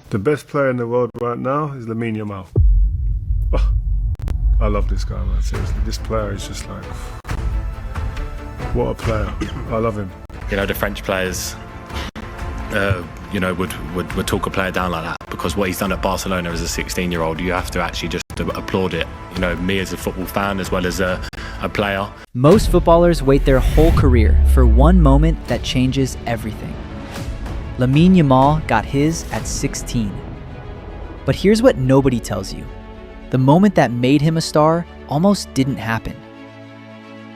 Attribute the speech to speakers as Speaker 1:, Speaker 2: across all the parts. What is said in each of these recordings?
Speaker 1: The best player in the world right now is Lamine Yamal. Oh, I love this guy, man. Seriously, this player is just like, what a player. I love him.
Speaker 2: You know, the French players, would talk a player down like that because what he's done at Barcelona as a 16-year-old, you have to actually just applaud it. You know, me as a football fan as well as a player.
Speaker 3: Most footballers wait their whole career for one moment that changes everything. Lamine Yamal got his at 16. But here's what nobody tells you. The moment that made him a star almost didn't happen.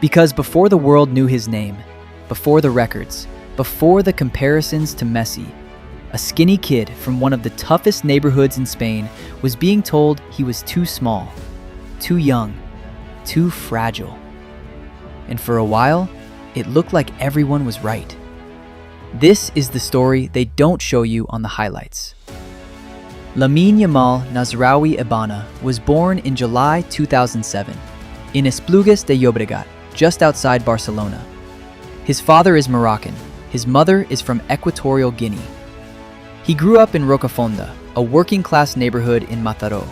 Speaker 3: Because before the world knew his name, before the records, before the comparisons to Messi, a skinny kid from one of the toughest neighborhoods in Spain was being told he was too small, too young, too fragile. And for a while, it looked like everyone was right. This is the story they don't show you on the highlights. Lamine Yamal Nasraoui Ibana was born in July 2007 in Esplugues de Llobregat, just outside Barcelona. His father is Moroccan. His mother is from Equatorial Guinea. He grew up in Rocafonda, a working-class neighborhood in Mataró,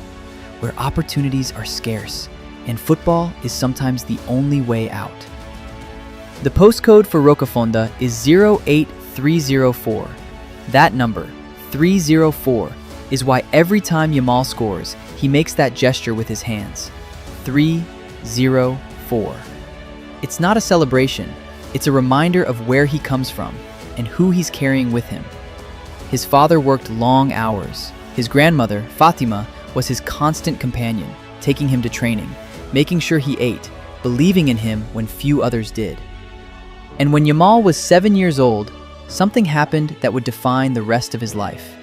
Speaker 3: where opportunities are scarce and football is sometimes the only way out. The postcode for Rocafonda is 08304. That number, 304, is why every time Yamal scores, he makes that gesture with his hands. 304. It's not a celebration, it's a reminder of where he comes from and who he's carrying with him. His father worked long hours. His grandmother, Fatima, was his constant companion, taking him to training, making sure he ate, believing in him when few others did. And when Yamal was 7 years old, something happened that would define the rest of his life.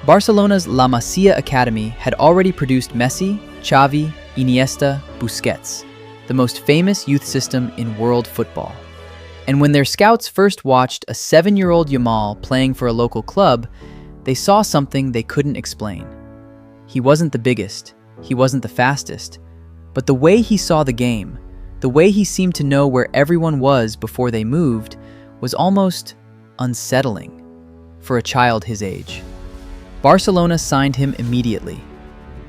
Speaker 3: Barcelona's La Masia Academy had already produced Messi, Xavi, Iniesta, Busquets, the most famous youth system in world football. And when their scouts first watched a 7-year-old Yamal playing for a local club, they saw something they couldn't explain. He wasn't the biggest, he wasn't the fastest, but the way he saw the game, the way he seemed to know where everyone was before they moved, was almost unsettling for a child his age. Barcelona signed him immediately.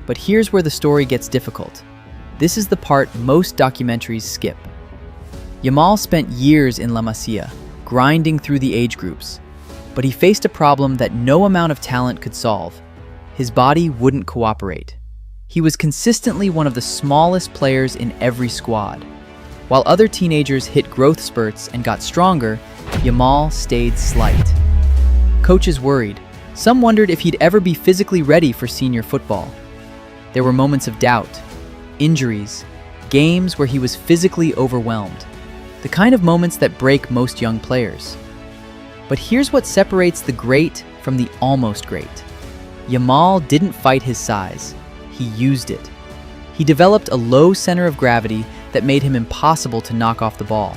Speaker 3: But here's where the story gets difficult. This is the part most documentaries skip. Yamal spent years in La Masia, grinding through the age groups, but he faced a problem that no amount of talent could solve. His body wouldn't cooperate. He was consistently one of the smallest players in every squad. While other teenagers hit growth spurts and got stronger, Yamal stayed slight. Coaches worried. Some wondered if he'd ever be physically ready for senior football. There were moments of doubt, injuries, games where he was physically overwhelmed. The kind of moments that break most young players. But here's what separates the great from the almost great. Yamal didn't fight his size. He used it. He developed a low center of gravity that made him impossible to knock off the ball.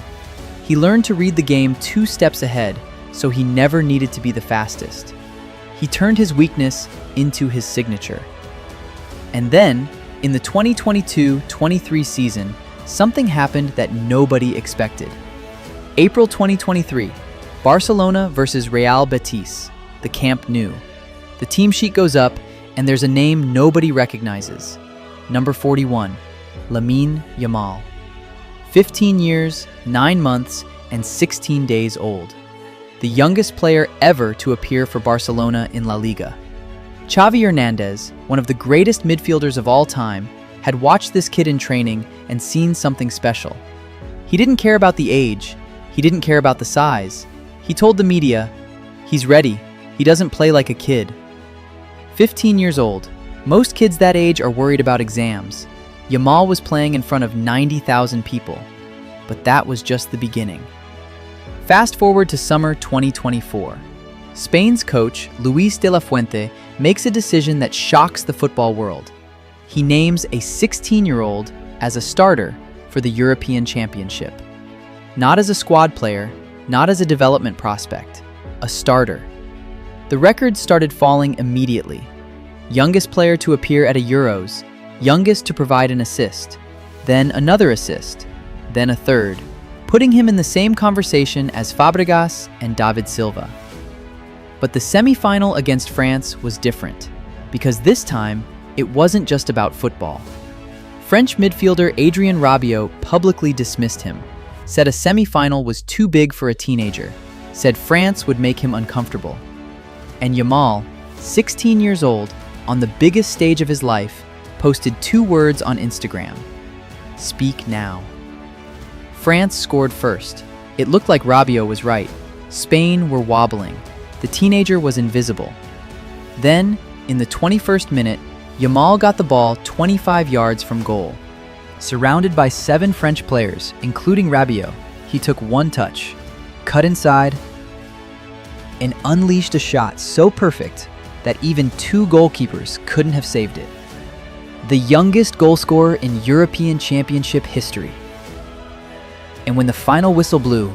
Speaker 3: He learned to read the game 2 steps ahead, so he never needed to be the fastest. He turned his weakness into his signature. And then, in the 2022-23 season, something happened that nobody expected. April 2023, Barcelona versus Real Betis, the Camp Nou. The team sheet goes up, and there's a name nobody recognizes. Number 41, Lamine Yamal. 15 years, 9 months, and 16 days old. The youngest player ever to appear for Barcelona in La Liga. Xavi Hernandez, one of the greatest midfielders of all time, had watched this kid in training and seen something special. He didn't care about the age. He didn't care about the size. He told the media, "He's ready. He doesn't play like a kid." 15 years old. Most kids that age are worried about exams. Yamal was playing in front of 90,000 people. But that was just the beginning. Fast forward to summer 2024. Spain's coach, Luis de la Fuente, makes a decision that shocks the football world. He names a 16-year-old as a starter for the European Championship. Not as a squad player, not as a development prospect, a starter. The records started falling immediately. Youngest player to appear at a Euros, youngest to provide an assist, then another assist, then a third, putting him in the same conversation as Fabregas and David Silva. But the semi-final against France was different, because this time, it wasn't just about football. French midfielder Adrien Rabiot publicly dismissed him, said a semi-final was too big for a teenager, said France would make him uncomfortable. And Yamal, 16 years old, on the biggest stage of his life, posted 2 words on Instagram: "Speak now." France scored first. It looked like Rabiot was right. Spain were wobbling. The teenager was invisible. Then, in the 21st minute, Yamal got the ball 25 yards from goal. Surrounded by 7 French players, including Rabiot, he took one touch, cut inside, and unleashed a shot so perfect that even 2 goalkeepers couldn't have saved it. The youngest goalscorer in European Championship history. And when the final whistle blew,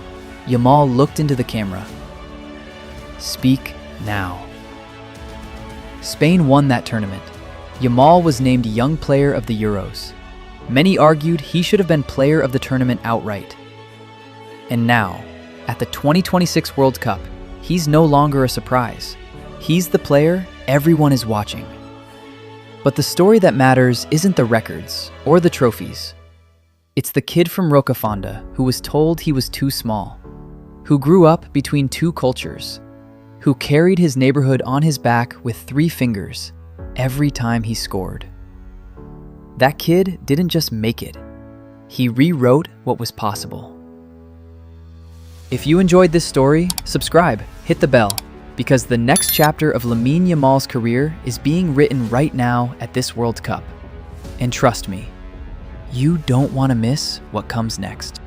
Speaker 3: Yamal looked into the camera. "Speak now." Spain won that tournament. Yamal was named Young Player of the Euros. Many argued he should have been Player of the Tournament outright. And now, at the 2026 World Cup, he's no longer a surprise. He's the player everyone is watching. But the story that matters isn't the records or the trophies. It's the kid from Rocafonda who was told he was too small, who grew up between 2 cultures, who carried his neighborhood on his back with 3 fingers every time he scored. That kid didn't just make it. He rewrote what was possible. If you enjoyed this story, subscribe, hit the bell, because the next chapter of Lamine Yamal's career is being written right now at this World Cup. And trust me, you don't want to miss what comes next.